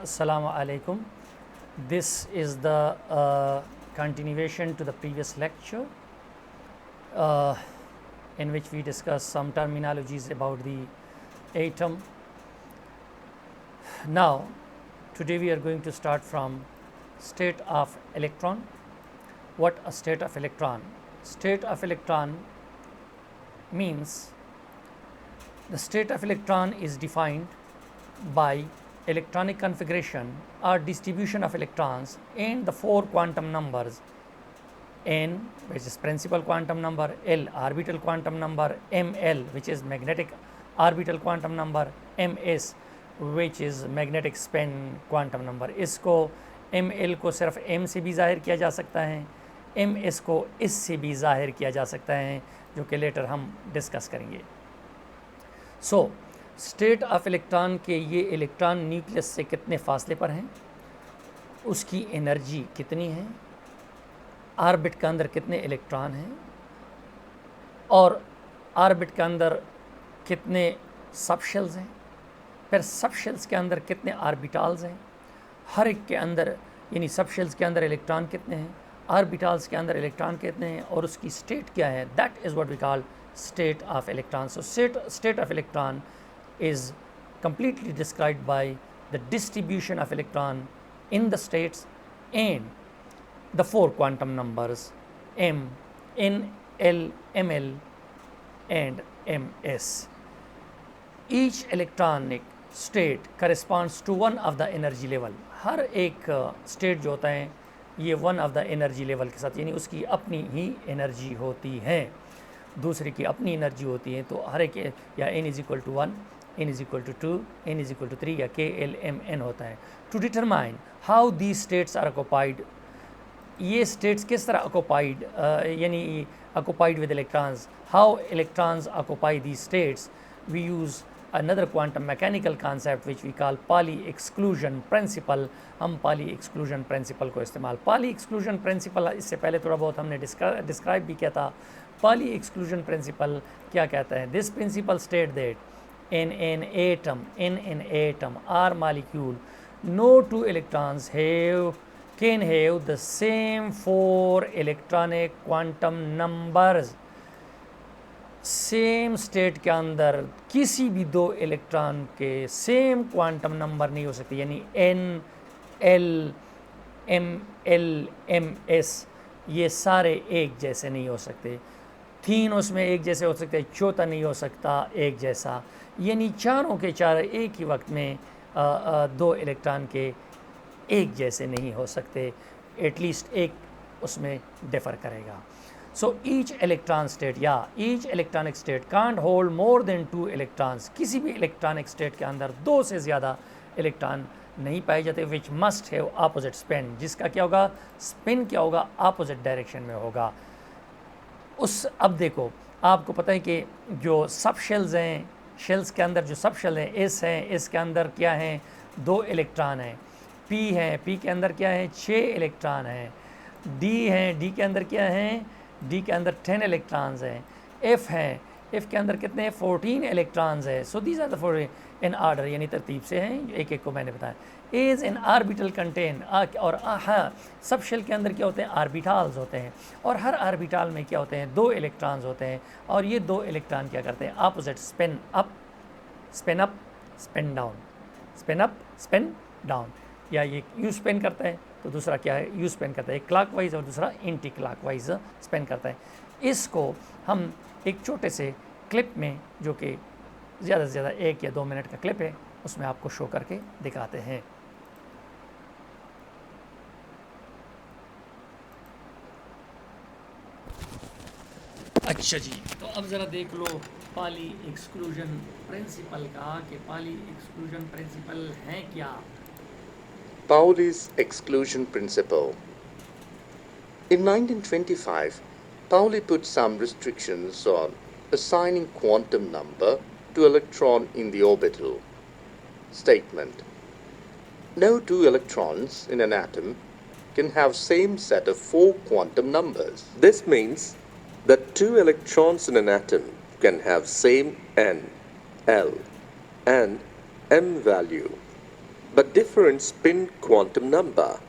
Assalamu alaikum. This is the continuation to the previous lecture in which we discussed some terminologies about the atom. Now, today we are going to start from state of electron. What a state of electron? State of electron means the state of electron is defined by electronic configuration or distribution of electrons and the four quantum numbers n, which is principal quantum number, l orbital quantum number, ml which is magnetic orbital quantum number, ms which is magnetic spin quantum number. इसको ml को सिर्फ m से भी ज़ाहिर किया जा सकता है, ms को इस से भी ज़ाहिर किया जा सकता है, जो कि लेटर हम डिस्कस करेंगे. सो स्टेट ऑफ इलेक्ट्रॉन के ये इलेक्ट्रॉन न्यूक्लियस से कितने फासले पर हैं, उसकी एनर्जी कितनी है, ऑर्बिट के अंदर कितने इलेक्ट्रॉन हैं और ऑर्बिट के अंदर कितने सबशेल्स हैं, फिर सबशेल्स के अंदर कितने ऑर्बिटल्स हैं, हर एक के अंदर यानी सबशेल्स के अंदर इलेक्ट्रॉन कितने हैं, ऑर्बिटल्स के अंदर इलेक्ट्रॉन कितने हैं और उसकी स्टेट क्या है. That is what we call state of electron. So state of electron is completely described by the distribution of electron in the states and the four quantum numbers m, n, l, ml and ms. Each electronic state corresponds to one of the energy level. हर एक state जो होता है ये one of the energy level के साथ यानी उसकी अपनी ही energy होती है, दूसरे की अपनी एनर्जी होती है. तो हर एक या n is equal to 1, n is equal to 2, n is equal to 3 या k l m n होता है. To determine how the states are occupied, ये स्टेट्स किस तरह ऑक्यूपाइड यानी occupied with electrons, how electrons occupy the states, we use another quantum mechanical concept which we call Pauli exclusion principle. हम पाली exclusion principal को इस्तेमाल, पाली exclusion principal इससे पहले थोड़ा बहुत हमने डिस्क्राइब भी किया था. पाली एक्सक्लूजन प्रिंसिपल क्या कहता है? This principle state that in an atom or molecule no two electrons can have the same four electronic quantum numbers. Same state के अंदर किसी भी दो इलेक्ट्रॉन के सेम क्वांटम नंबर नहीं हो सकते, यानी n, l, m, l, m, s ये सारे एक जैसे नहीं हो सकते. तीन उसमें एक जैसे हो सकते, चौथा नहीं हो सकता एक जैसा, यानी चारों के चार एक ही वक्त में दो इलेक्ट्रॉन के एक जैसे नहीं हो सकते, एटलीस्ट एक उसमें डिफ़र करेगा. So each electron state या each electronic state can't hold more than two electrons. किसी भी electronic state के अंदर दो से ज़्यादा इलेक्ट्रॉन नहीं पाए जाते, which must have opposite spin. जिसका क्या होगा, स्पिन क्या होगा, opposite डायरेक्शन में होगा. उस अब देखो आपको पता है कि जो सब शेल्स हैं, शेल्स के अंदर जो सब शेल हैं, एस हैं, एस के अंदर क्या हैं, दो इलेक्ट्रॉन हैं, पी हैं, पी के अंदर क्या है, 6 इलेक्ट्रॉन हैं, डी हैं, डी के अंदर क्या हैं, डी के अंदर 10 इलेक्ट्रॉन्स हैं, एफ हैं, एफ के अंदर कितने हैं, 14 इलेक्ट्रॉन्स हैं. So these are the four in order यानी तरतीब से हैं, एक एक को मैंने बताया. एज इन आर्बिटल कंटेन और हाँ सब शेल के अंदर क्या होते हैं, आर्बिटल्स होते हैं और हर आर्बिटल में क्या होते हैं, दो इलेक्ट्रॉन्स होते हैं और ये दो इलेक्ट्रॉन क्या करते हैं, opposite spin up spin down, spin up spin down, या ये यू स्पिन करता है तो दूसरा क्या है, यू स्पेन करता है, एक क्लॉकवाइज और दूसरा एंटी क्लॉकवाइज स्पेन करता है. इसको हम एक छोटे से क्लिप में, जो कि ज़्यादा से ज़्यादा 1 या 2 मिनट का क्लिप है, उसमें आपको शो करके दिखाते हैं. अच्छा जी, तो अब ज़रा देख लो पाली एक्सक्लूजन प्रिंसिपल का कि पाली एक्सक्लूजन प्रिंसिपल है क्या. Pauli's exclusion principle. In 1925, Pauli put some restrictions on assigning quantum number to electron in the orbital. Statement: no two electrons in an atom can have same set of 4 quantum numbers. This means that 2 electrons in an atom can have same n, l, and m value. but differ in spin quantum number.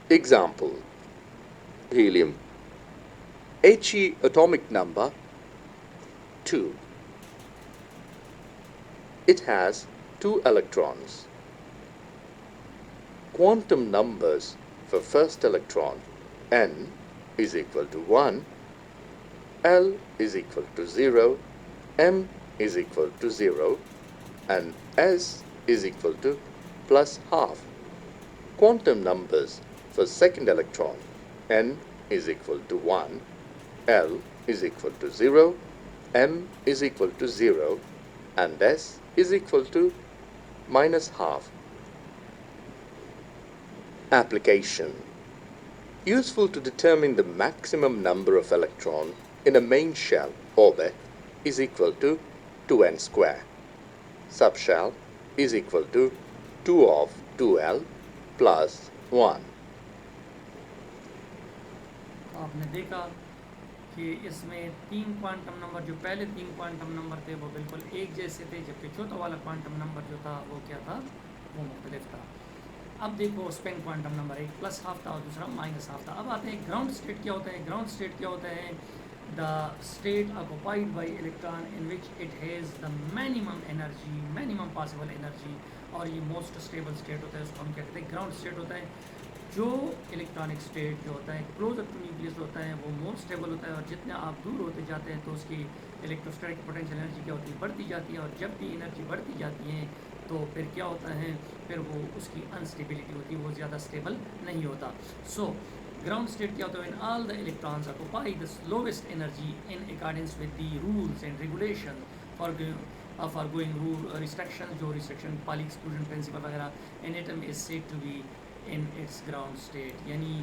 Example: helium. He atomic number 2. It has 2 electrons. Quantum numbers for first electron: n is equal to 1, L is equal to 0, M is equal to 0, and S is equal to plus half. Quantum numbers for second electron: n is equal to 1, L is equal to 0, M is equal to 0, and S is equal to minus half. Application: useful to determine the maximum number of electron in a main shell orbit is equal to 2n square. Subshell is equal to 2 of 2l plus 1. आपने देखा कि इसमें 3 quantum number, जो पहले 3 quantum number थे वो बिल्कुल एक जैसे थे, जबकि चौथा वाला क्वांटम नंबर जो था वो क्या था, वो मुख्तलिफ था। अब देखो स्पिन क्वांटम नंबर, एक प्लस हाफ था और दूसरा माइनस हाफ था। अब आते हैं ग्राउंड स्टेट क्या होता है। ग्राउंड स्टेट क्या होता है? The state occupied by electron in which it has the minimum energy, minimum possible energy, और ये मोस्ट स्टेबल स्टेट होता है, उसको हम क्या कहते हैं, ग्राउंड स्टेट होता है। जो इलेक्ट्रॉनिक स्टेट जो होता है क्लोजर टू न्यूक्लियस होता है वो मोर स्टेबल होता है, और जितने आप दूर होते जाते हैं तो उसकी इलेक्ट्रोस्टैटिक पोटेंशियल एनर्जी क्या होती है, बढ़ती जाती है। और जब भी एनर्जी बढ़ती जाती है तो फिर क्या होता है, फिर वो उसकी अनस्टेबिलिटी होती है, वो ज़्यादा स्टेबल नहीं होता। सो ग्राउंड स्टेट क्या होता है? When all the electrons occupy the slowest energy in accordance with the rules and regulation for going rule restriction, जो रिस्ट्रिक्शन पाली एक्सक्लूजन प्रिंसिपल वगैरह, an atom is said to be in its ground state. यानी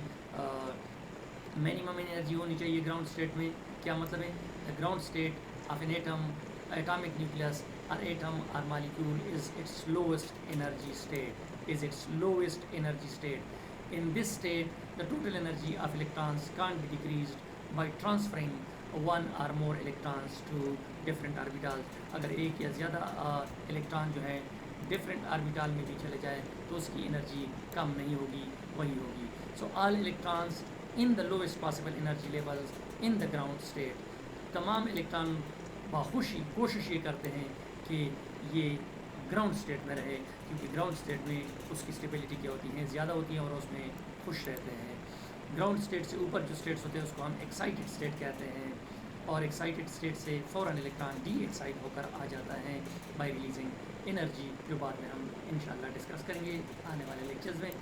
minimum energy होनी चाहिए ground state में। क्या मतलब है? The ground state of an atom, atomic nucleus or atom or molecule is its lowest energy state, is its lowest energy state. In this state, the total energy of electrons can't be decreased by transferring one or more electrons to different orbitals. अगर एक या ज़्यादा electron जो है different orbital में भी चले जाए तो उसकी एनर्जी कम नहीं होगी, वही होगी। So all electrons in the lowest possible energy levels in the ground state, तमाम इलेक्ट्रॉन बाखुशी कोशिश ये करते हैं कि ये ग्राउंड स्टेट में रहे, क्योंकि ग्राउंड स्टेट में उसकी स्टेबिलिटी क्या होती है, ज़्यादा होती है और उसमें खुश रहते हैं। ग्राउंड स्टेट से ऊपर जो स्टेट्स होते हैं उसको हम एक्साइटेड स्टेट कहते हैं, और एक्साइटेड स्टेट से फ़ौरन इलेक्ट्रॉन डी एक्साइट होकर आ जाता है बाय रिलीजिंग एनर्जी, जो बाद में हम इंशाल्लाह डिस्कस करेंगे आने वाले लेक्चर्स में।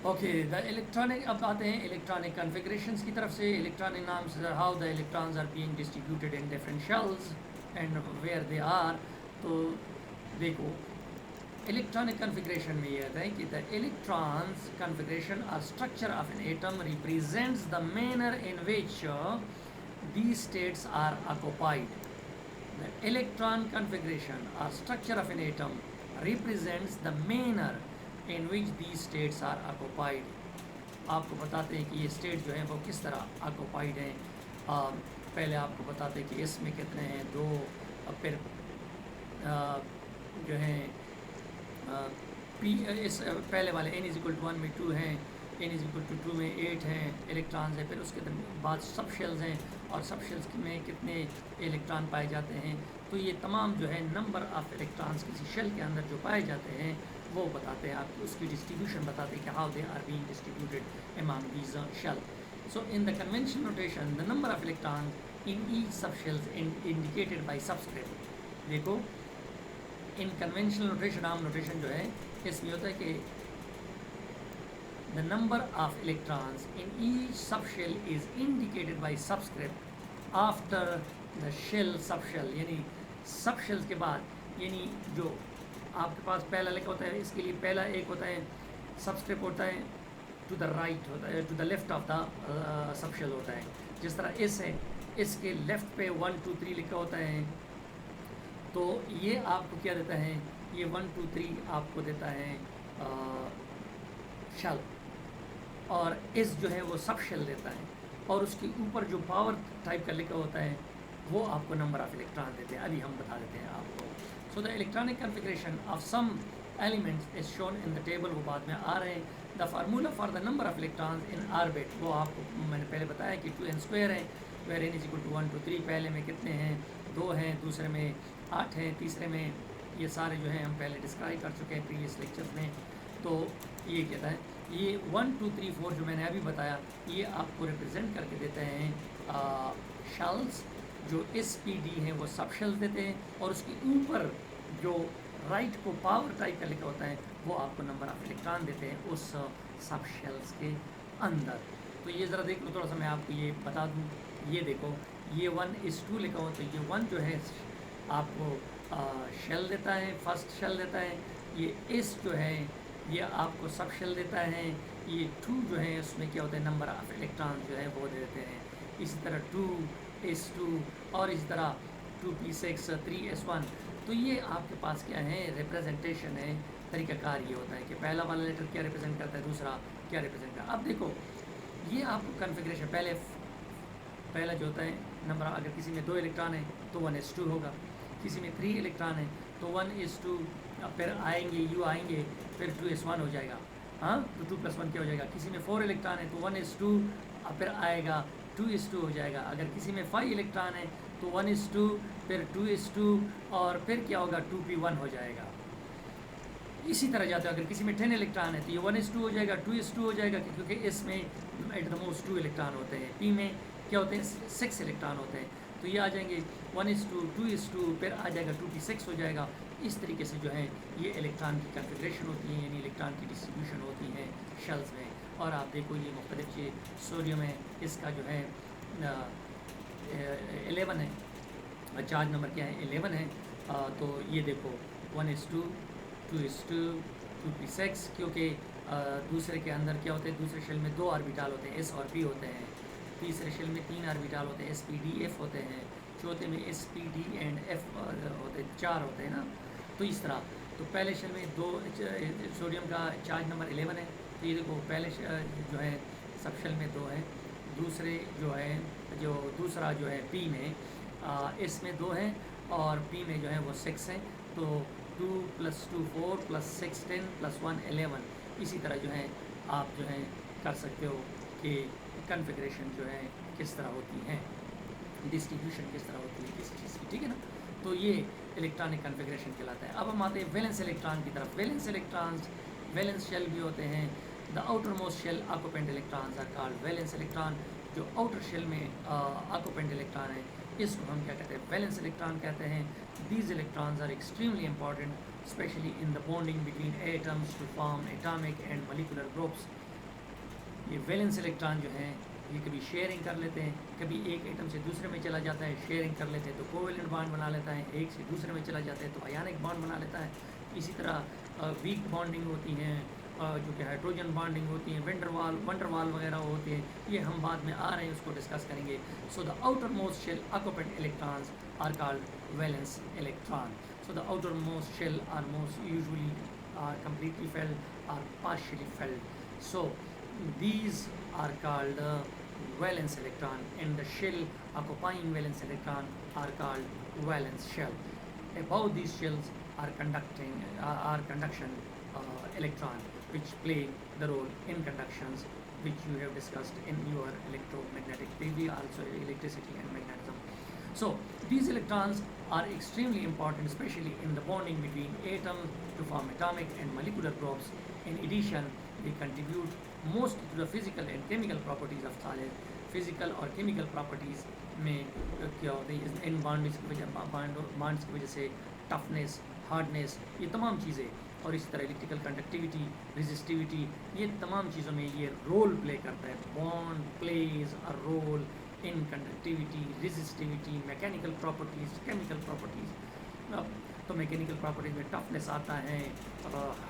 ओके, द इलेक्ट्रॉनिक, अब आते हैं इलेक्ट्रॉनिक कन्फिगरेशंस की तरफ से। इलेक्ट्रॉनिक नाम से how the electrons are being distributed in different shells and where they are. तो देखो इलेक्ट्रॉनिक कन्फिगरेशन में ये आता है कि द इलेक्ट्रॉन्स कन्फिगरेशन और structure of an atom represents the manner in which these states are occupied. The electron configuration or structure of an atom represents the manner in which these states are occupied. आपको बताते हैं कि ये state जो हैं वो किस तरह ऑक्युपाइड हैं। पहले आपको बताते हैं कि इसमें कितने हैं, 2, फिर जो हैं पी इस पहले वाले n = 1 में 2 हैं, n = 2 में 8 हैं इलेक्ट्रॉन्स हैं। फिर उसके बाद सब शेल्स हैं और सब शेल्स में कितने इलेक्ट्रॉन पाए जाते हैं। तो ये तमाम जो है नंबर ऑफ़ इलेक्ट्रॉन्स किसी शेल के अंदर जो पाए जाते हैं वो बताते हैं, आपको उसकी डिस्ट्रीब्यूशन बताते हैं कि how they are being distributed among these shell. So in the conventional notation the number of electron in each sub shells indicated by subscript. देखो इन कन्वेंशनल नोटेशन, आम नोटेशन जो है इसमें होता है कि the number of electrons in each subshell is indicated by subscript after the shell subshell, यानी subshells के बाद, यानी जो आपके पास पहला लिखा होता है इसके लिए पहला एक होता है सबस्क्रिप्ट होता है टू द राइट होता है, to the left of the subshell होता है। जिस तरह इस है, इसके लेफ्ट पे 1 2 3 लिखा होता है, तो ये आपको क्या देता है, ये 1 2 3 आपको देता है शेल, और इस जो है वो सब शेल देता है, और उसके ऊपर जो पावर टाइप का लिखा होता है वो आपको नंबर ऑफ़ इलेक्ट्रॉन देते हैं। अभी हम बता देते हैं आपको। So the electronic configuration of some elements is shown in the table, वो बाद में आ रहे हैं। The formula for the number of electrons in orbit, वो आपको मैंने पहले बताया कि 2n² है, where n is equal to 1 2 3। पहले में कितने हैं, 2 हैं, दूसरे में 8 हैं, तीसरे में ये सारे जो हैं हम पहले डिस्क्राइब कर चुके हैं प्रीवियस लेक्चर्स में। तो ये कहता है ये 1 2 3 4 जो मैंने अभी बताया, ये आपको रिप्रेजेंट करके देते हैं शेल्स। जो SPD हैं वो सब शेल्स देते हैं, और उसके ऊपर जो राइट को पावर टाइप का लिखा होता है वो आपको नंबर ऑफ इलेक्ट्रॉन देते हैं उस सब शेल्स के अंदर। तो ये ज़रा देख लो, थोड़ा सा मैं आपको ये बता दूँ। ये देखो, ये 1:2 लिखा हुआ, तो ये 1 जो है आपको शेल देता है, फर्स्ट शेल देता है। ये S जो है ये आपको सब शेल देता है। ये 2 जो है उसमें क्या होता है, नंबर ऑफ इलेक्ट्रॉन जो है वो दे देते हैं। इसी तरह 2s2 और इसी तरह 2p6 3s1। तो ये आपके पास क्या है, रिप्रेजेंटेशन है। तरीक़ाकार ये होता है कि पहला वाला लेटर क्या रिप्रेजेंट करता है, दूसरा क्या रिप्रेजेंट करता है। अब देखो ये आपको कन्फिग्रेशन पहला जो होता है नंबर, अगर किसी में 2 इलेक्ट्रॉन है तो 1s2 होगा, किसी में 3 इलेक्ट्रॉन है तो 1s2, फिर आएंगे U आएंगे, फिर 2s1 हो जाएगा। हाँ, तो 2 + 1 क्या हो जाएगा। किसी में 4 इलेक्ट्रॉन है तो 1s2, फिर आएगा 2s2 हो जाएगा। अगर किसी में 5 इलेक्ट्रॉन है तो 1s2, फिर 2s2, और फिर क्या होगा, 2p1 हो जाएगा। इसी तरह जाते हैं, अगर किसी में 10 इलेक्ट्रॉन है तो ये 1s2 हो जाएगा, 2s2 हो जाएगा, क्योंकि इसमें एट द मोस्ट 2 इलेक्ट्रॉन होते हैं। P में क्या होते हैं, 6 इलेक्ट्रॉन होते हैं, तो ये आ जाएंगे 1s2, 2s2, फिर आ जाएगा 2p6 हो जाएगा। इस तरीके से जो है ये इलेक्ट्रॉन की कन्फिग्रेशन होती है, यानी इलेक्ट्रॉन की डिस्ट्रीब्यूशन होती है शेल्स में। और आप देखो ये मुख्तलिफ ये सोडियम है, इसका जो है 11 है, चार्ज नंबर क्या है, 11 है। तो ये देखो 1s2, 2s2, 2p6, क्योंकि दूसरे के अंदर क्या होते हैं, दूसरे शेल में 2 ऑर्बिटल होते हैं, S और P होते हैं। तीसरे शेल में 3 ऑर्बिटल होते हैं, SPDF होते हैं। चौथे में SPD एंड F होते हैं, 4 होते हैं ना। तो इस तरह, तो पहले शेल में 2 सोडियम का चार्ज नंबर 11 है। तो ये देखो पहले जो है सब शेल में 2 है, दूसरे जो है जो दूसरा जो है P में इसमें 2 है, और P में जो है वो 6 है। तो 2 + 2 4 + 6 10 + 1 11। इसी तरह जो है आप जो है कर सकते हो कि कन्फिग्रेशन जो है किस तरह होती है, डिस्ट्रीब्यूशन किस तरह होती है किसी चीज़ की, ठीक है ना। तो ये इलेक्ट्रॉनिक कन्फिग्रेशन कहलाता है। अब हम आते हैं वैलेंस इलेक्ट्रॉन की तरफ। वैलेंस इलेक्ट्रॉन्स, वैलेंस शेल भी होते हैं। The outermost shell occupant electrons are called valence electron. जो आउटर शेल में ऑक्यूपेंट इलेक्ट्रॉन है इसको हम क्या कहते हैं, वैलेंस इलेक्ट्रॉन कहते हैं। These electrons are extremely important specially in the bonding between atoms to form atomic and molecular groups. ये वैलेंस इलेक्ट्रॉन जो हैं ये कभी शेयरिंग कर लेते हैं, कभी एक एटम से दूसरे में चला जाता है, शेयरिंग कर लेते हैं तो कोवेलेंट बॉन्ड बना लेता है, एक से दूसरे में चला जाता है तो आयनिक बॉन्ड बना लेता है। इसी तरह वीक बॉन्डिंग होती हैं, जो कि हाइड्रोजन बॉन्डिंग होती हैं, वंडरवाल वगैरह होते हैं, ये हम बाद में आ रहे हैं उसको डिस्कस करेंगे। So the outermost shell occupant electrons are called valence electron. So the outermost shell are most usually are completely filled or partially filled. So these are called valence electron, and the shell occupying valence electron are called valence shell. Above these shells are conduction electron, which play the role in conductions, which you have discussed in your electromagnetic theory, also electricity and magnetism. So these electrons are extremely important, especially in the bonding between atoms to form atomic and molecular groups. In addition, they contribute most to the physical and chemical properties of solid. Physical और chemical properties में क्या होते हैं, इन bonds की वजह से toughness, hardness, ये तमाम चीज़ें, और इसी तरह इलेक्ट्रिकल कंडक्टिविटी, रेजिस्टिविटी, ये तमाम चीज़ों में ये रोल प्ले करता है। Bond plays a role in conductivity, resistivity, mechanical properties, chemical properties. तो मैकेनिकल प्रॉपर्टीज़ में टफनेस आता है,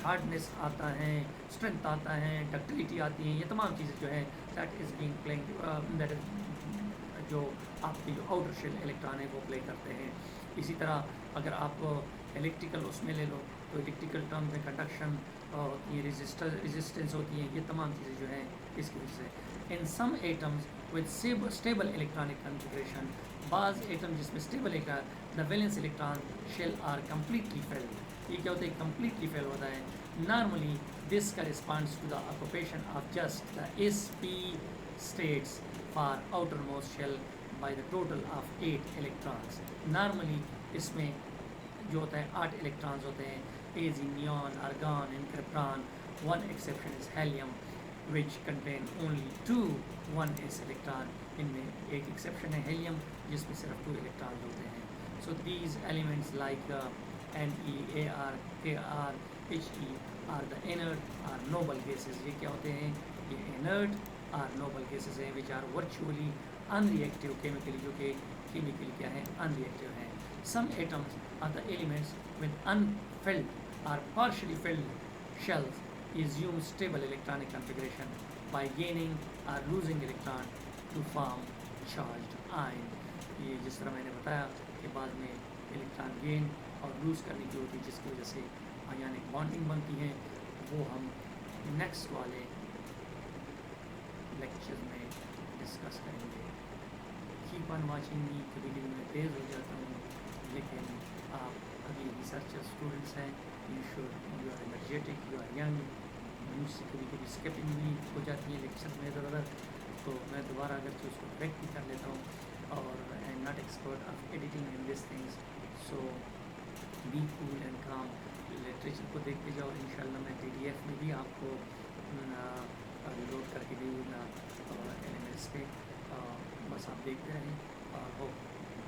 हार्डनेस आता है, स्ट्रेंथ आता है, डक्टिलिटी आती है, ये तमाम चीज़ें जो है that is being playing, that is जो आपकी जो आउटर शेल इलेक्ट्रॉन है वो प्ले करते हैं। इसी तरह अगर आप इलेक्ट्रिकल उसमें ले लो तो इलेक्ट्रिकल टर्म में कंडक्शन होती है, रेजिस्टेंस होती है, ये तमाम चीज़ें जो हैं इसकी वजह से। In some atoms with stable electronic configuration, बाज़ एटम जिसमें स्टेबल है the valence electron shell are completely filled, ये क्या होता है, कम्प्लीटली फेल होता है। Normally this corresponds to the occupation of just the sp states for outermost shell by the total of 8 electrons। Normally इसमें जो होता है 8 इलेक्ट्रॉन्स होते हैं, एजी, neon, argon and krypton. One exception is helium which contain only 2 1s electron. इनमें एक exception है हेलियम जिसमें सिर्फ 2 इलेक्ट्रॉन होते हैं। So these elements like Ne, Ar, Kr, He are the inert are noble gases. ये क्या होते हैं, ये इनर्ट आर नोबल गैसेस हैं which are virtually unreactive chemically, जो कि केमिकली क्या है, अनरिएक्टिव हैं। Some atoms are the elements with unfilled or partially filled shells assume stable electronic configuration by gaining or losing electron to form charged ion। ये जिस तरह मैंने बताया कि बाद में इलेक्ट्रॉन गेन और लूज़ करने की होती है जिसकी वजह से आयनिक बॉन्डिंग बनती है, वो हम नेक्स्ट वाले लेक्चर में डिस्कस करेंगे। Keep on watching me. कभी कभी मैं तेज़ हो जाता हूँ, लेकिन आप अभी रिसर्चर स्टूडेंट्स हैं, you are energetic, you are young. मुझसे कभी कभी स्किपिंग भी हो जाती है लेक्चर में इधर उधर, तो मैं दोबारा अगर तो उसको करेक्ट भी कर लेता हूँ। और I am not expert of editing in this things, so be cool and काम। लिटरेचर को देखते जाओ, इंशाल्लाह मैं PDF में भी आपको लोड करके दे दूँगा एलिमेंट्स पे। बस आप देखते रहें और hope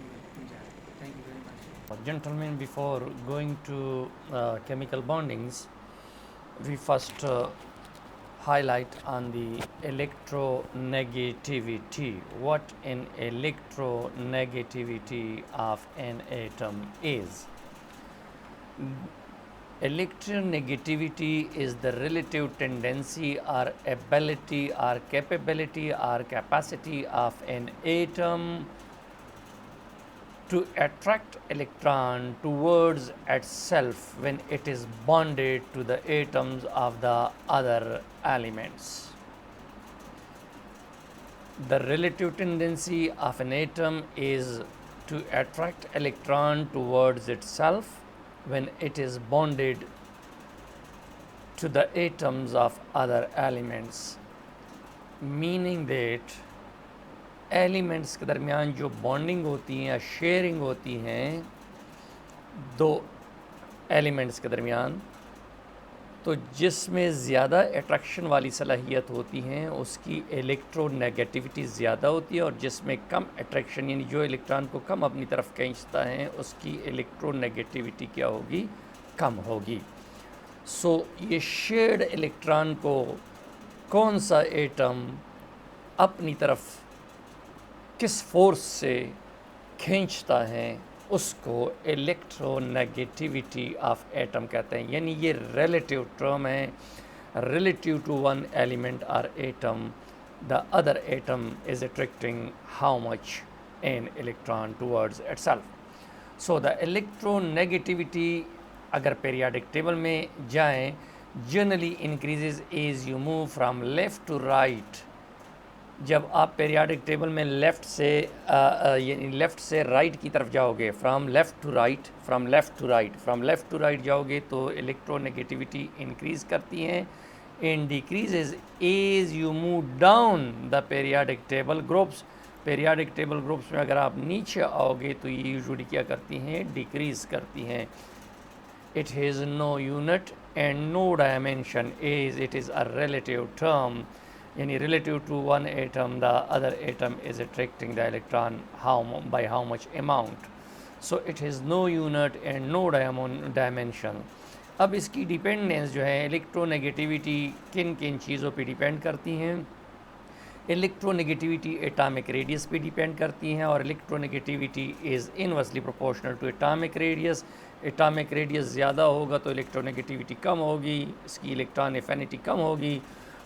you enjoy. Thank you very much. Gentlemen, before going to chemical bondings, we first highlight on the electronegativity. What an electronegativity of an atom is. Electronegativity is the relative tendency or ability or capability or capacity of an atom to attract electron towards itself when it is bonded to the atoms of the other elements. The relative tendency of an atom is to attract electron towards itself when it is bonded to the atoms of other elements, meaning that elements के दरमियान जो bonding होती हैं या sharing होती हैं दो elements के दरमियान, तो जिसमें ज़्यादा अट्रैक्शन वाली सलाहियत होती हैं उसकी इलेक्ट्रोनेगेटिविटी ज़्यादा होती है, और जिसमें कम अट्रैक्शन यानी जो इलेक्ट्रॉन को कम अपनी तरफ खींचता है उसकी इलेक्ट्रोनेगेटिविटी क्या होगी, कम होगी। सो ये शेयर्ड इलेक्ट्रॉन को कौन सा एटम अपनी तरफ किस फोर्स से खींचता है उसको इलेक्ट्रोनेगेटिविटी ऑफ एटम कहते हैं। यानी ये रिलेटिव टर्म है, रिलेटिव टू वन एलिमेंट और atom the other atom is attracting how much an electron towards itself. So the electronegativity अगर पीरियाडिक टेबल में जाएं, generally increases as you move from left to right. जब आप periodic table में left से right की तरफ जाओगे, फ्राम लेफ़्ट टू राइट जाओगे तो इलेक्ट्रोनेगेटिविटी इंक्रीज़ करती हैं and decreases as you move down the periodic table groups. Periodic table groups में अगर आप नीचे आओगे तो ये यूजुअली क्या करती हैं, डिक्रीज़ करती हैं। It has no unit and no dimension as it is a relative term, यानी relative to one atom the other atom is attracting the electron by how much amount. So it has no unit and no dimension. अब इसकी dependence जो है electronegativity किन किन चीज़ों पे depend करती हैं। इलेक्ट्रोनेगेटिविटी एटॉमिक रेडियस पे डिपेंड करती हैं और electronegativity is inversely proportional to atomic radius. Atomic radius ज़्यादा होगा तो इलेक्ट्रोनेगेटिविटी कम होगी, इसकी इलेक्ट्रॉन एफिनिटी कम होगी।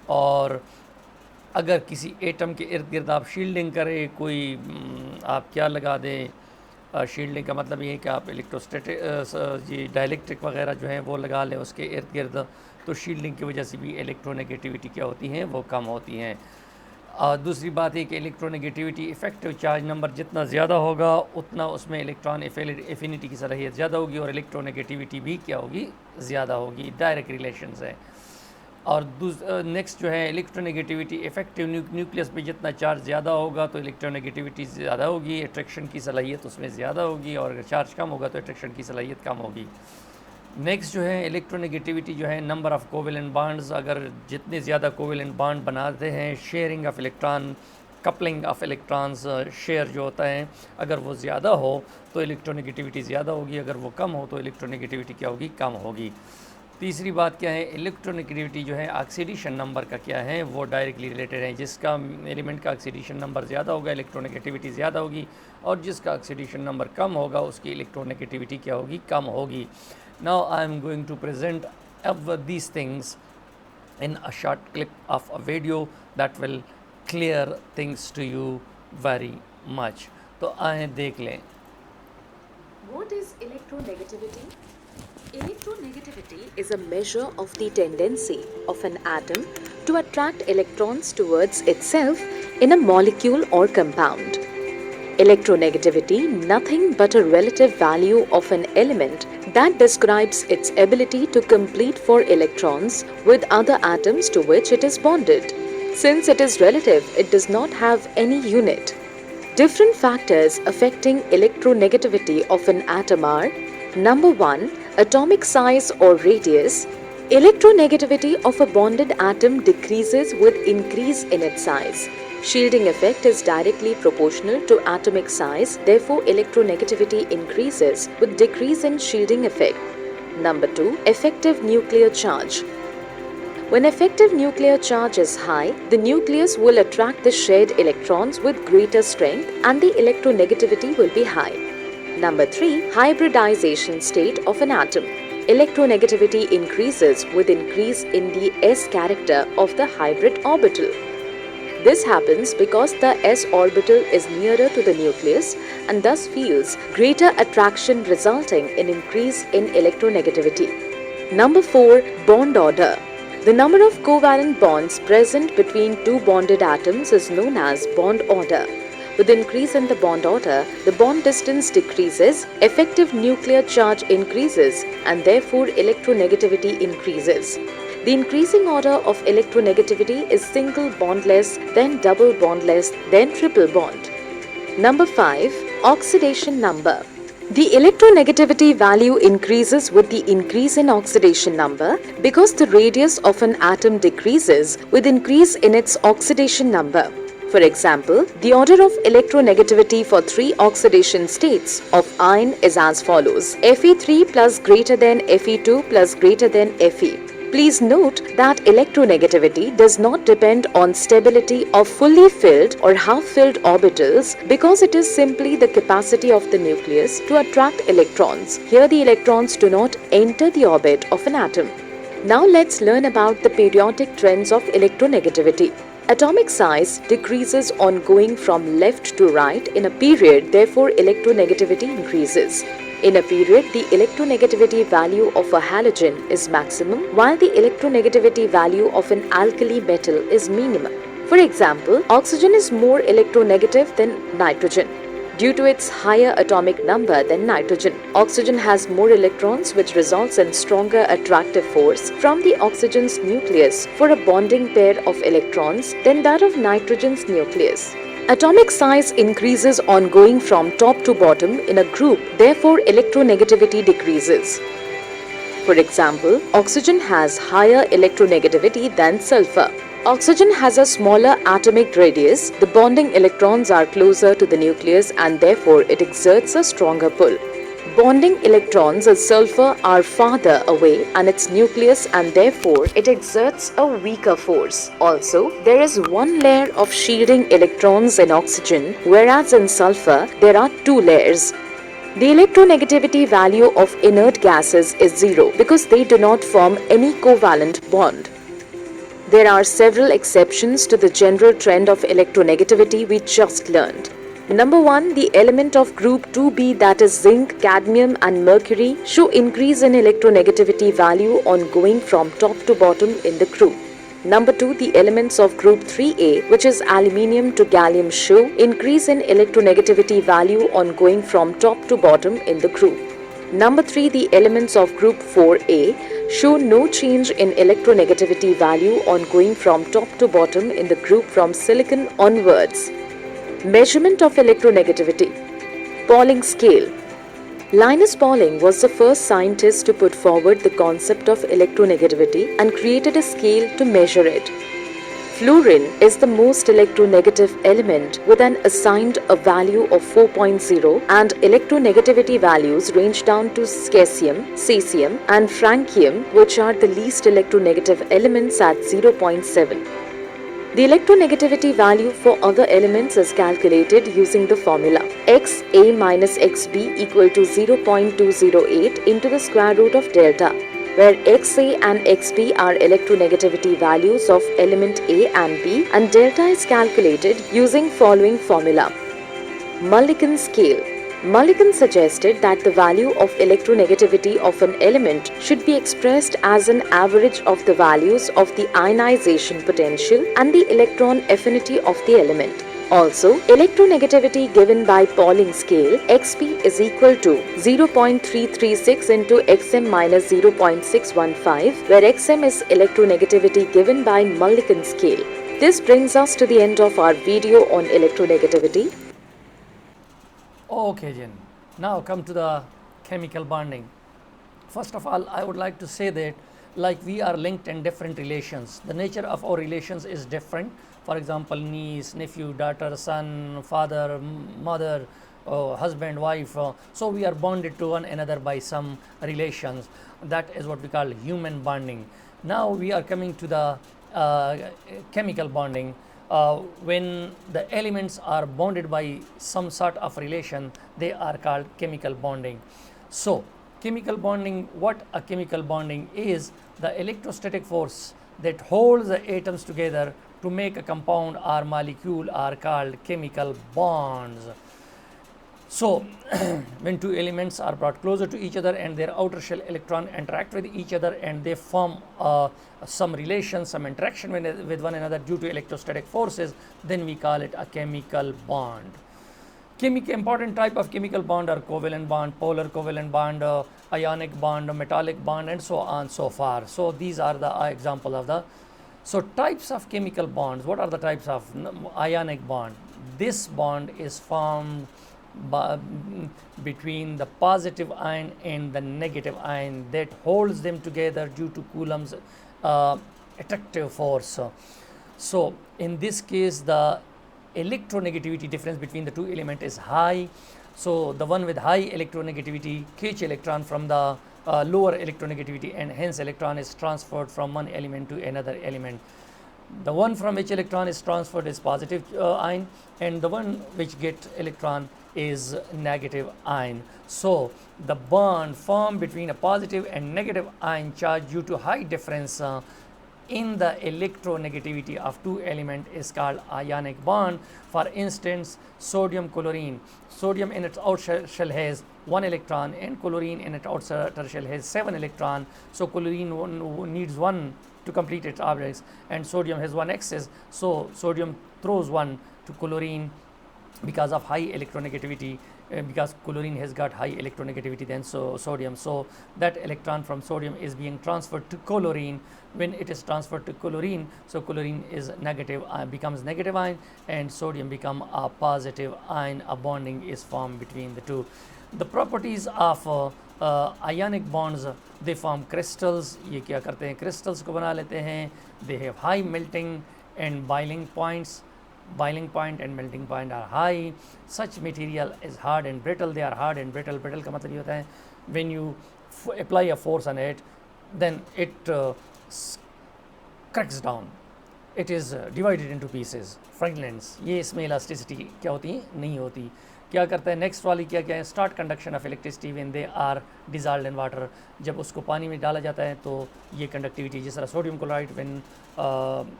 और अगर किसी एटम के इर्द गिर्द आप शील्डिंग करें, कोई आप क्या लगा दें, शील्डिंग का मतलब ये है कि आप इलेक्ट्रोस्टैटिक ये डाइलेक्ट्रिक वगैरह जो है वो लगा लें उसके इर्द गिर्द, तो शील्डिंग की वजह से भी इलेक्ट्रोनेगेटिविटी क्या होती हैं, वो कम होती हैं। और दूसरी बात है कि इलेक्ट्रोनेगेटिविटी इफेक्टिव चार्ज नंबर जितना ज़्यादा होगा उतना उसमें इलेक्ट्रॉन एफिनिटी की सलाहियत ज़्यादा होगी और इलेक्ट्रोनेगेटिविटी भी क्या होगी, ज़्यादा होगी। डायरेक्ट रिलेशंस है। और नेक्स्ट जो है इलेक्ट्रोनेगेटिविटी इफेक्टिव न्यूक्लियस पे जितना चार्ज ज़्यादा होगा तो इलेक्ट्रोनेगेटिविटी ज़्यादा होगी, अट्रैक्शन की सलाहियत उसमें ज़्यादा होगी, और अगर चार्ज कम होगा तो अट्रैक्शन की सलाहियत कम होगी। नेक्स्ट जो है इलेक्ट्रोनेगेटिविटी जो है नंबर ऑफ़ कोवेलेंट बॉन्ड्स, अगर जितने ज़्यादा कोवेलेंट बॉन्ड बनाते हैं, sharing of electron, coupling of electrons, share जो होता है, अगर वो ज़्यादा हो तो इलेक्ट्रोनेगेटिविटी ज़्यादा होगी, अगर वो कम हो तो इलेक्ट्रोनेगेटिविटी क्या होगी, कम होगी। तीसरी बात क्या है, इलेक्ट्रोनेगेटिविटी जो है ऑक्सीडेशन नंबर का क्या है, वो डायरेक्टली रिलेटेड है। जिसका एलिमेंट का ऑक्सीडेशन नंबर ज़्यादा होगा इलेक्ट्रोनेगेटिविटी ज़्यादा होगी, और जिसका ऑक्सीडेशन नंबर कम होगा उसकी इलेक्ट्रोनेगेटिविटी क्या होगी, कम होगी। Now I am going to present these things in a short clip of a video that will clear things to you very much. तो आए देख लें। What is electronegativity? Electronegativity is a measure of the tendency of an atom to attract electrons towards itself in a molecule or compound. Electronegativity, nothing but a relative value of an element that describes its ability to compete for electrons with other atoms to which it is bonded. Since it is relative, it does not have any unit. Different factors affecting electronegativity of an atom are: number 1, atomic size or radius. Electronegativity of a bonded atom decreases with increase in its size. Shielding effect is directly proportional to atomic size, therefore electronegativity increases with decrease in shielding effect. Number 2, effective nuclear charge. When effective nuclear charge is high, the nucleus will attract the shared electrons with greater strength and the electronegativity will be high. Number 3, hybridization state of an atom. Electronegativity increases with increase in the s character of the hybrid orbital. This happens because the s orbital is nearer to the nucleus and thus feels greater attraction, resulting in increase in electronegativity. Number 4, bond order. The number of covalent bonds present between two bonded atoms is known as bond order. With increase in the bond order, the bond distance decreases, effective nuclear charge increases, and therefore electronegativity increases. The increasing order of electronegativity is single bondless, then double bondless, then triple bond. Number 5, oxidation number. The electronegativity value increases with the increase in oxidation number because the radius of an atom decreases with increase in its oxidation number. For example, the order of electronegativity for 3 oxidation states of iron is as follows: Fe3 plus greater than Fe2 plus greater than Fe. Please note that electronegativity does not depend on stability of fully filled or half-filled orbitals because it is simply the capacity of the nucleus to attract electrons. Here the electrons do not enter the orbit of an atom. Now let's learn about the periodic trends of electronegativity. Atomic size decreases on going from left to right in a period, therefore electronegativity increases. In a period, the electronegativity value of a halogen is maximum, while the electronegativity value of an alkali metal is minimum. For example, oxygen is more electronegative than nitrogen. Due to its higher atomic number than nitrogen, oxygen has more electrons, which results in stronger attractive force from the oxygen's nucleus for a bonding pair of electrons than that of nitrogen's nucleus. Atomic size increases on going from top to bottom in a group, therefore electronegativity decreases. For example, oxygen has higher electronegativity than sulfur. Oxygen has a smaller atomic radius, the bonding electrons are closer to the nucleus and therefore it exerts a stronger pull. Bonding electrons of sulfur are farther away and its nucleus and therefore it exerts a weaker force. Also, there is one layer of shielding electrons in oxygen, whereas in sulfur there are 2 layers. The electronegativity value of inert gases is 0 because they do not form any covalent bond. There are several exceptions to the general trend of electronegativity we just learned. Number 1, the element of group 2b, that is zinc, cadmium and mercury, show increase in electronegativity value on going from top to bottom in the group. Number 2, the elements of group 3A, which is aluminium to gallium, show increase in electronegativity value on going from top to bottom in the group. Number 3, the elements of group 4A show no change in electronegativity value on going from top to bottom in the group from silicon onwards. Measurement of electronegativity. Pauling scale. Linus Pauling was the first scientist to put forward the concept of electronegativity and created a scale to measure it. Fluorine is the most electronegative element with an assigned a value of 4.0, and electronegativity values range down to scacium, cesium and francium, which are the least electronegative elements at 0.7. The electronegativity value for other elements is calculated using the formula Xa minus Xb equal to 0.208 into the square root of delta, where Xa and Xb are electronegativity values of element A and B, and delta is calculated using following formula. Mulliken scale. Mulliken suggested that the value of electronegativity of an element should be expressed as an average of the values of the ionization potential and the electron affinity of the element. Also, electronegativity given by Pauling scale Xp is equal to 0.336 into Xm minus 0.615, where Xm is electronegativity given by Mulliken scale. This brings us to the end of our video on electronegativity. Okay, Jen. Now come to the chemical bonding. First of all, I would like to say that like we are linked in different relations. The nature of our relations is different. For example, niece, nephew, daughter, son, father, mother, husband, wife. So we are bonded to one another by some relations. That is what we call human bonding. Now we are coming to the chemical bonding. When the elements are bonded by some sort of relation, they are called chemical bonding. So chemical bonding, what a chemical bonding is, the electrostatic force that holds the atoms together to make a compound or molecule are called chemical bonds. So when two elements are brought closer to each other and their outer shell electron interact with each other and they form some relation, some interaction with one another due to electrostatic forces, then we call it a chemical bond. Important type of chemical bond are covalent bond, polar covalent bond, ionic bond, metallic bond, and so on so far. So these are the example of the types of chemical bonds. What are the types of ionic bond? This bond is formed between the positive ion and the negative ion that holds them together due to Coulomb's attractive force. So in this case, the electronegativity difference between the two elements is high. So the one with high electronegativity catch electron from the lower electronegativity, and hence electron is transferred from one element to another element. The one from which electron is transferred is positive ion, and the one which get electron is negative ion. So the bond formed between a positive and negative ion charge due to high difference in the electronegativity of two elements is called ionic bond. For instance, sodium chlorine. Sodium in its outer shell has 1 electron and chlorine in its outer shell has 7 electron. So chlorine needs 1 to complete its objects, and sodium has 1 excess. So sodium throws 1 to chlorine because of high electronegativity, because chlorine has got high electronegativity than sodium. So that electron from sodium is being transferred to chlorine. When it is transferred to chlorine, so chlorine is negative, becomes negative ion, and sodium become a positive ion. A bonding is formed between the two. The properties of ionic bonds, they form crystals. ये क्या करते हैं, crystals को बना लेते हैं. They have high melting and boiling points. Boiling point and melting point are high. Such material is hard and brittle. They are hard and brittle. Brittle का मतलब ये होता है when you apply a force on it, then it cracks down. It is divided into pieces. Fragments. ये इसमें elasticity क्या होती है, नहीं होती. क्या करता है नेक्स्ट वाली, क्या है, start conduction of electricity when they are dissolved in water. जब उसको पानी में डाला जाता है तो ये कंडक्टिविटी, जिस तरह sodium chloride when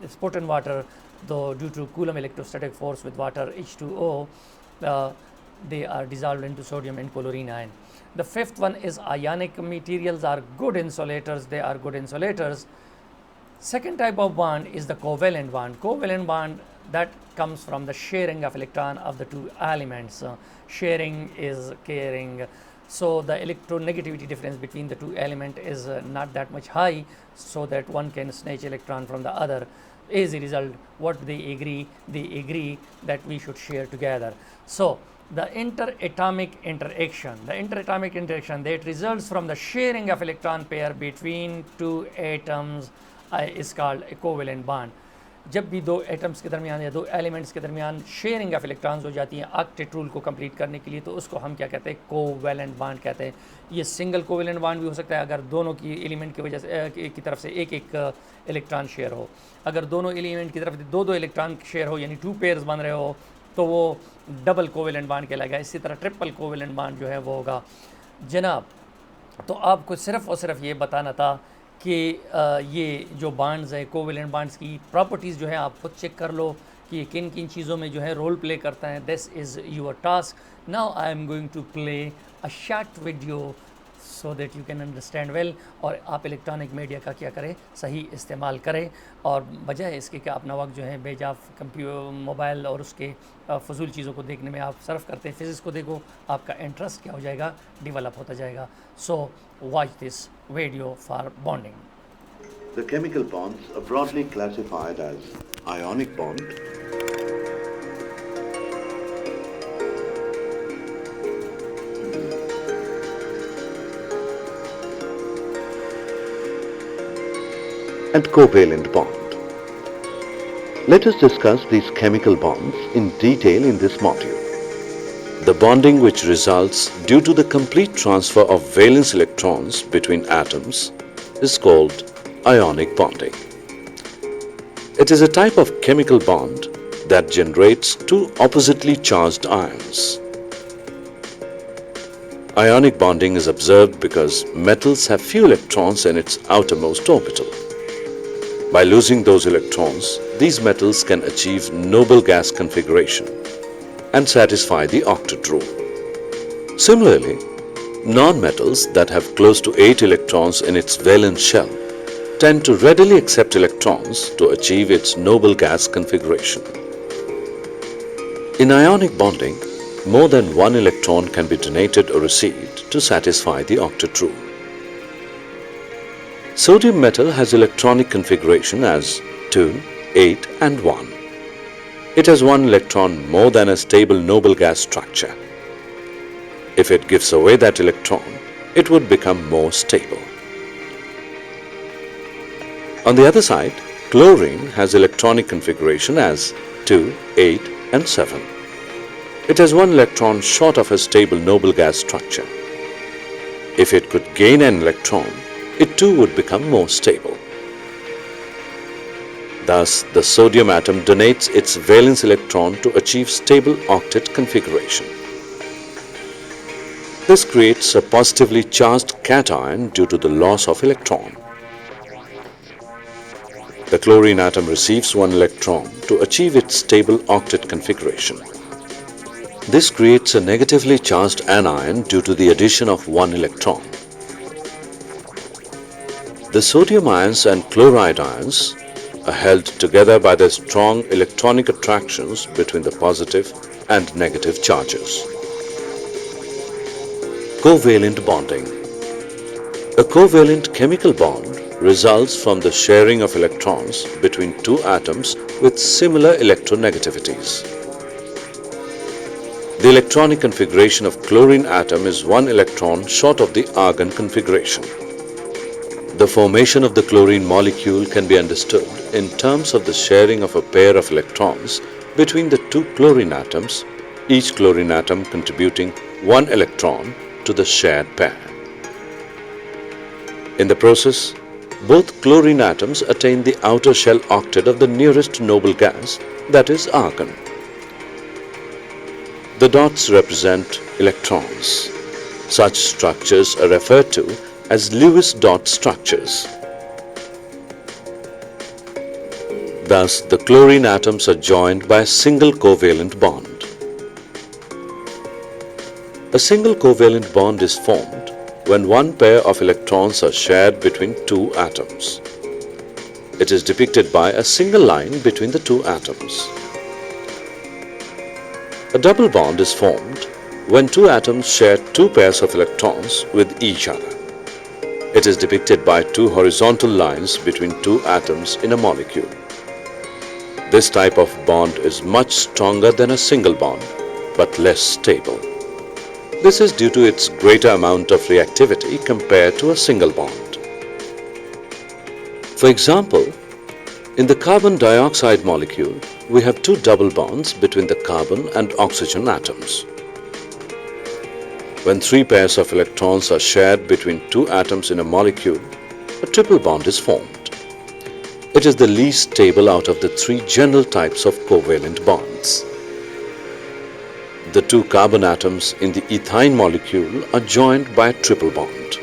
it's put in water, दो due to coulomb electrostatic force with water H2O, they are dissolved into sodium and chlorine ion. The fifth one is ionic materials are good insulators. They are good insulators. Second type of bond is the covalent bond. Covalent bond, that comes from the sharing of electron of the two elements. Sharing is caring. So the electronegativity difference between the two elements is not that much high, so that one can snatch electron from the other. As a result, what they agree that we should share together. So the interatomic interaction that results from the sharing of electron pair between two atoms is called a covalent bond. जब भी दो atoms के दरमियान या दो elements के दरमियान sharing of electrons हो जाती हैं ऑक्टेट रूल को कंप्लीट करने के लिए, तो उसको हम क्या कहते हैं, कोवैलेंट बॉन्ड कहते हैं. ये सिंगल कोवैलेंट बॉन्ड भी हो सकता है अगर दोनों की एलिमेंट की वजह से की तरफ से एक एक इलेक्ट्रॉन शेयर हो. अगर दोनों एलिमेंट की तरफ से दो इलेक्ट्रॉन शेयर हो, यानी टू पेयर्स बन रहे हो, तो वो डबल कोवैलेंट बॉन्ड कहलाएगा. इसी तरह ट्रिपल कोवैलेंट बॉन्ड जो है वो होगा. जनाब, तो आपको सिर्फ़ और सिर्फ ये बताना था कि ये जो बॉन्ड्स है, कोवैलेंट बॉन्ड्स की प्रॉपर्टीज़ जो है आप खुद चेक कर लो कि किन किन चीज़ों में जो है रोल प्ले करता है. This is your task. Now I am going to play a short video so that you can understand well, और आप इलेक्ट्रॉनिक मीडिया का क्या करें, सही इस्तेमाल करें, और बजाय इसके कि अपना वक्त जो है बेजाफ मोबाइल और उसके फजूल चीज़ों को देखने में आप सर्फ करते हैं. फिज़िक्स को देखो, आपका इंटरेस्ट क्या हो जाएगा, डेवलप होता जाएगा. सो watch this video for bonding. The chemical bonds are broadly classified as ionic bond, and covalent bond. Let us discuss these chemical bonds in detail in this module. The bonding which results due to the complete transfer of valence electrons between atoms is called ionic bonding. It is a type of chemical bond that generates two oppositely charged ions. Ionic bonding is observed because metals have few electrons in its outermost orbital. By losing those electrons, these metals can achieve noble gas configuration and satisfy the octet rule. Similarly, non-metals that have close to 8 electrons in its valence shell tend to readily accept electrons to achieve its noble gas configuration. In ionic bonding, more than one electron can be donated or received to satisfy the octet rule. Sodium metal has electronic configuration as 2, 8 and 1. It has one electron more than a stable noble gas structure. If it gives away that electron, it would become more stable. On the other side, chlorine has electronic configuration as 2, 8 and 7. It has one electron short of a stable noble gas structure. If it could gain an electron, it too would become more stable. Thus, the sodium atom donates its valence electron to achieve stable octet configuration. This creates a positively charged cation due to the loss of electron. The chlorine atom receives one electron to achieve its stable octet configuration. This creates a negatively charged anion due to the addition of one electron. The sodium ions and chloride ions are held together by the strong electronic attractions between the positive and negative charges. Covalent bonding. A covalent chemical bond results from the sharing of electrons between two atoms with similar electronegativities. The electronic configuration of chlorine atom is one electron short of the argon configuration. The formation of the chlorine molecule can be understood in terms of the sharing of a pair of electrons between the two chlorine atoms, each chlorine atom contributing one electron to the shared pair. In the process, both chlorine atoms attain the outer shell octet of the nearest noble gas, that is argon. The dots represent electrons. Such structures are referred to as Lewis dot structures. Thus, the chlorine atoms are joined by a single covalent bond. A single covalent bond is formed when one pair of electrons are shared between two atoms. It is depicted by a single line between the two atoms. A double bond is formed when two atoms share two pairs of electrons with each other. It is depicted by two horizontal lines between two atoms in a molecule. This type of bond is much stronger than a single bond, but less stable. This is due to its greater amount of reactivity compared to a single bond. For example, in the carbon dioxide molecule, we have two double bonds between the carbon and oxygen atoms. When three pairs of electrons are shared between two atoms in a molecule, a triple bond is formed. It is the least stable out of the three general types of covalent bonds. The two carbon atoms in the ethyne molecule are joined by a triple bond.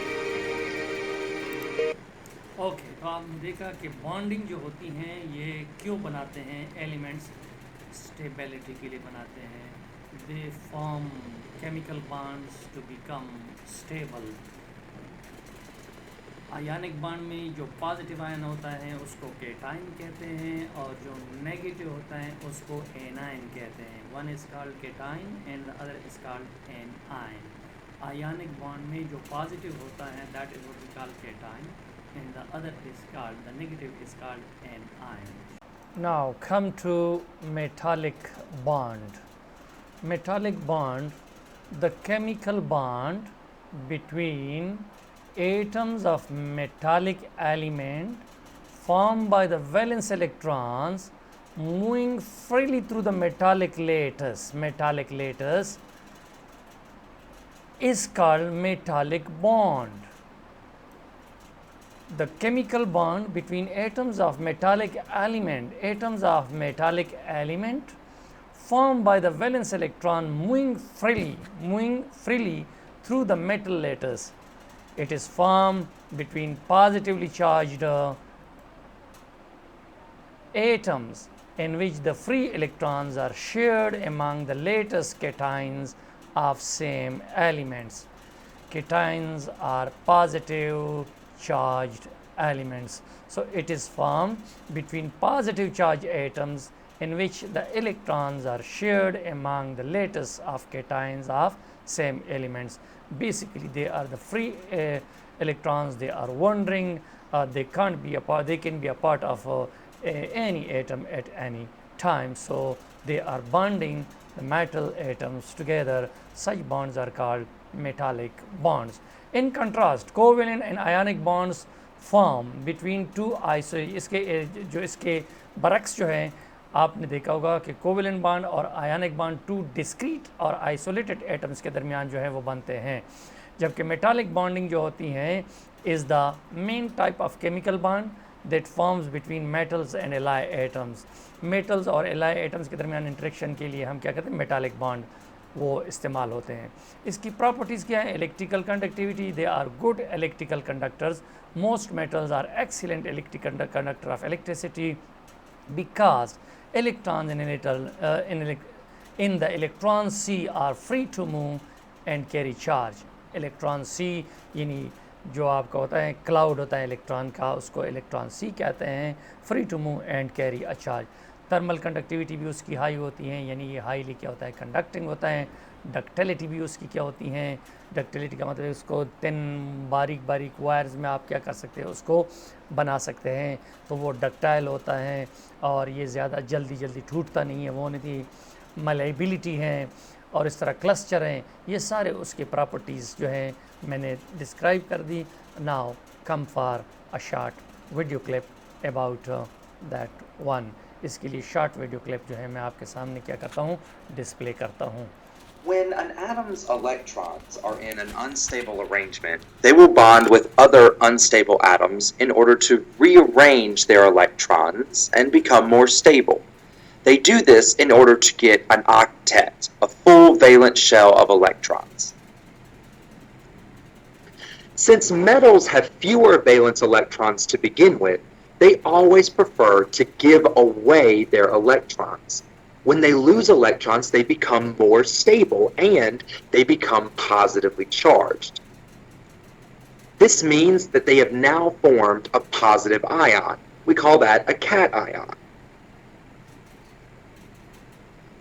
Okay, तो आपने देखा कि bonding जो होती हैं ये क्यों बनाते हैं एलिमेंट्स, स्टेबिलिटी के लिए बनाते हैं. They form chemical bonds to become stable. Ionic bond में जो पॉजिटिव आयन होता है उसको केटाइन कहते हैं और जो नेगेटिव होता है उसको एनाइन कहते हैं. One is called cation and the other is called anion. Ionic bond में जो पॉजिटिव होता है that is what we call cation and the other is called, the negative is called anion. Now come to metallic bond. Metallic bond, the chemical bond between atoms of metallic element formed by the valence electrons moving freely through the metallic lattice. Metallic lattice is called metallic bond. The chemical bond between atoms of metallic element formed by the valence electron moving freely through the metal lattice. It is formed between positively charged atoms in which the free electrons are shared among the lattice cations of same elements. Cations are positive charged elements. So it is formed between positive charged atoms in which the electrons are shared among the lattice of cations of same elements. Basically they are the free electrons, they are wandering, they can be a part of any atom at any time. So they are bonding the metal atoms together. Such bonds are called metallic bonds. In contrast, covalent and ionic bonds form between two इसके बरक्स जो हैं आपने देखा होगा कि covalent bond और ionic bond to discrete और isolated atoms के दरमियान जो है वो बनते हैं, जबकि मेटालिक बॉन्डिंग जो होती हैं is the main type of chemical bond that forms between metals and ally atoms. Metals और एलाई एटम्स के दरमियान इंटरेक्शन के लिए हम क्या कहते हैं, मेटालिक बॉन्ड वो इस्तेमाल होते हैं. इसकी प्रॉपर्टीज़ क्या है? Electrical conductivity, they are good electrical conductors. Most metals are excellent electrical conductor of electricity because electrons in the electron C are free to move and carry charge. Electron C यानी जो आपका होता है cloud होता है electron का, उसको electron C कहते हैं. Free to move and carry a charge. Thermal conductivity भी उसकी हाई होती है, यानी ये हाईली क्या होता है, कंडक्टिंग होता है. डक्टिलिटी भी उसकी क्या होती हैं, डक्टिलिटी का मतलब उसको तिन बारीक बारीक वायर्स में आप क्या कर सकते हैं, उसको बना सकते हैं. तो वो डक्टाइल होता है और ये ज़्यादा जल्दी टूटता नहीं है. वो नहीं थी मलेबिलिटी हैं और इस तरह क्लस्टर हैं. ये सारे उसके प्रॉपर्टीज़ जो हैं मैंने डिस्क्राइब कर दी. Now come for a short video clip about that one. इसके लिए शॉर्ट वीडियो क्लिप जो है मैं आपके सामने क्या करता हूँ, डिस्प्ले करता हूँ. When an atom's electrons are in an unstable arrangement, they will bond with other unstable atoms in order to rearrange their electrons and become more stable. They do this in order to get an octet, a full valence shell of electrons. Since metals have fewer valence electrons to begin with, they always prefer to give away their electrons. When they lose electrons, they become more stable and they become positively charged. This means that they have now formed a positive ion, We call that a cation.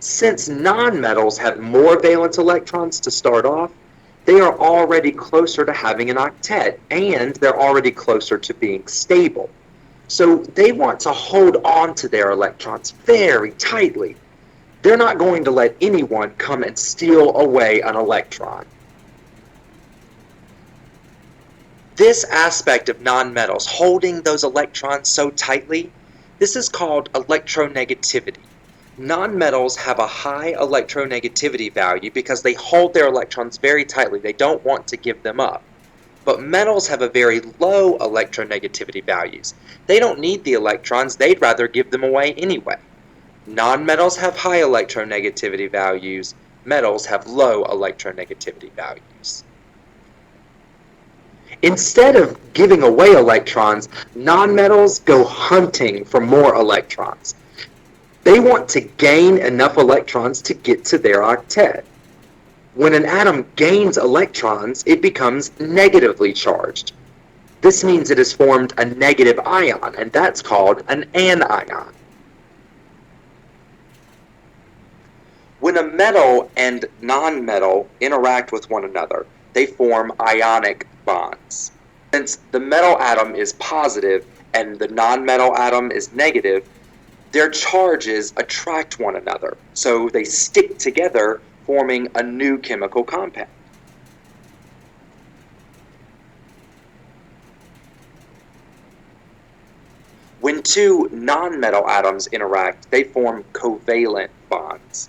Since nonmetals have more valence electrons to start off, they are already closer to having an octet, and they're already closer to being stable. So they want to hold on to their electrons very tightly. They're not going to let anyone come and steal away an electron. This aspect of nonmetals, holding those electrons so tightly, this is called electronegativity. Nonmetals have a high electronegativity value because they hold their electrons very tightly. They don't want to give them up. But metals have a very low electronegativity values. They don't need the electrons, they'd rather give them away anyway. Nonmetals have high electronegativity values, metals have low electronegativity values. Instead of giving away electrons, nonmetals go hunting for more electrons. They want to gain enough electrons to get to their octet. When an atom gains electrons, it becomes negatively charged. This means it has formed a negative ion, and that's called an anion. When a metal and nonmetal interact with one another, they form ionic bonds. Since the metal atom is positive and the nonmetal atom is negative, their charges attract one another, so they stick together, forming a new chemical compound. When two nonmetal atoms interact, they form covalent bonds.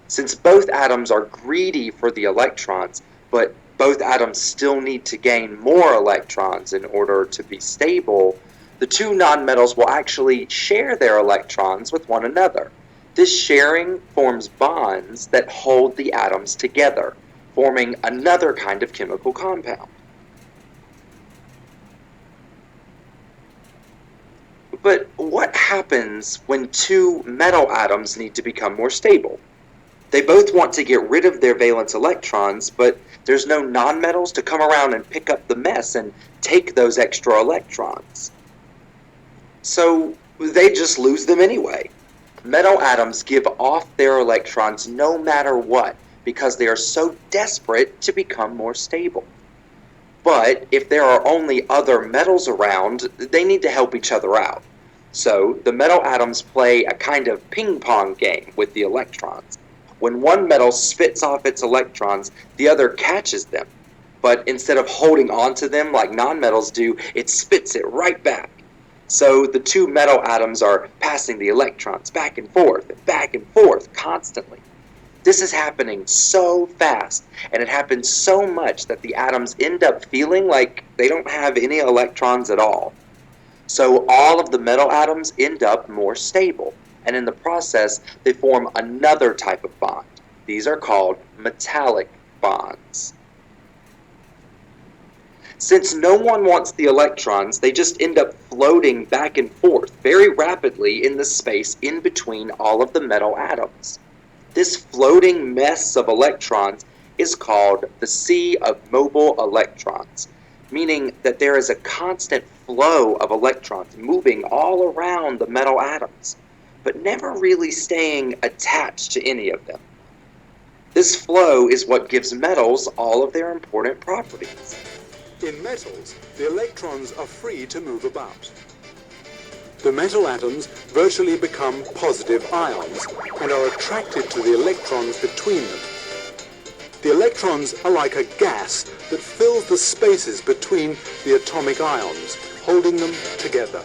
Since both atoms are greedy for the electrons, but both atoms still need to gain more electrons in order to be stable, the two nonmetals will actually share their electrons with one another. This sharing forms bonds that hold the atoms together, forming another kind of chemical compound. But what happens when two metal atoms need to become more stable? They both want to get rid of their valence electrons, but there's no nonmetals to come around and pick up the mess and take those extra electrons. So they just lose them anyway. Metal atoms give off their electrons no matter what because they are so desperate to become more stable. But if there are only other metals around, they need to help each other out. So the metal atoms play a kind of ping-pong game with the electrons. When one metal spits off its electrons, the other catches them. But instead of holding on to them like nonmetals do, it spits it right back. So the two metal atoms are passing the electrons back and forth constantly. This is happening so fast, and it happens so much that the atoms end up feeling like they don't have any electrons at all. So all of the metal atoms end up more stable, and in the process, they form another type of bond. These are called metallic bonds. Since no one wants the electrons, they just end up floating back and forth very rapidly in the space in between all of the metal atoms. This floating mess of electrons is called the sea of mobile electrons, meaning that there is a constant flow of electrons moving all around the metal atoms, but never really staying attached to any of them. This flow is what gives metals all of their important properties. In metals, the electrons are free to move about. The metal atoms virtually become positive ions and are attracted to the electrons between them. The electrons are like a gas that fills the spaces between the atomic ions, holding them together.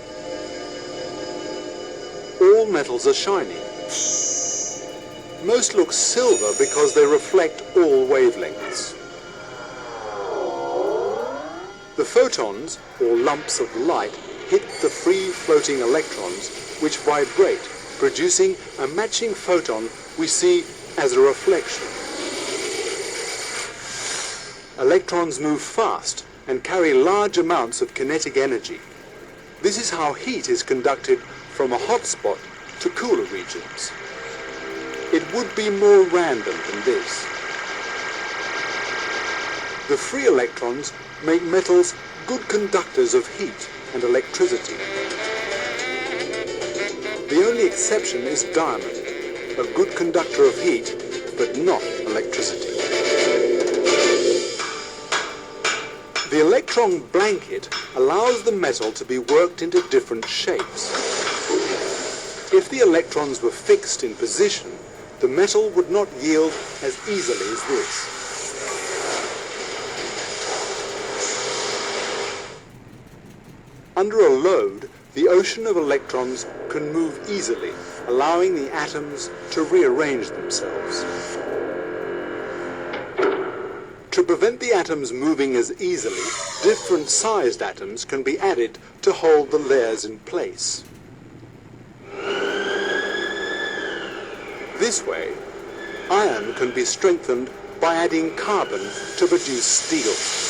All metals are shiny. Most look silver because they reflect all wavelengths. The photons, or lumps of light, hit the free-floating electrons, which vibrate, producing a matching photon we see as a reflection. Electrons move fast and carry large amounts of kinetic energy. This is how heat is conducted from a hot spot to cooler regions. It would be more random than this. The free electrons make metals good conductors of heat and electricity. only exception is diamond, a good conductor of heat, but not electricity. The electron blanket allows the metal to be worked into different shapes. If the electrons were fixed in position, the metal would not yield as easily as this. Under a load, the ocean of electrons can move easily, allowing the atoms to rearrange themselves. To prevent the atoms moving as easily, different sized atoms can be added to hold the layers in place. This way, iron can be strengthened by adding carbon to produce steel.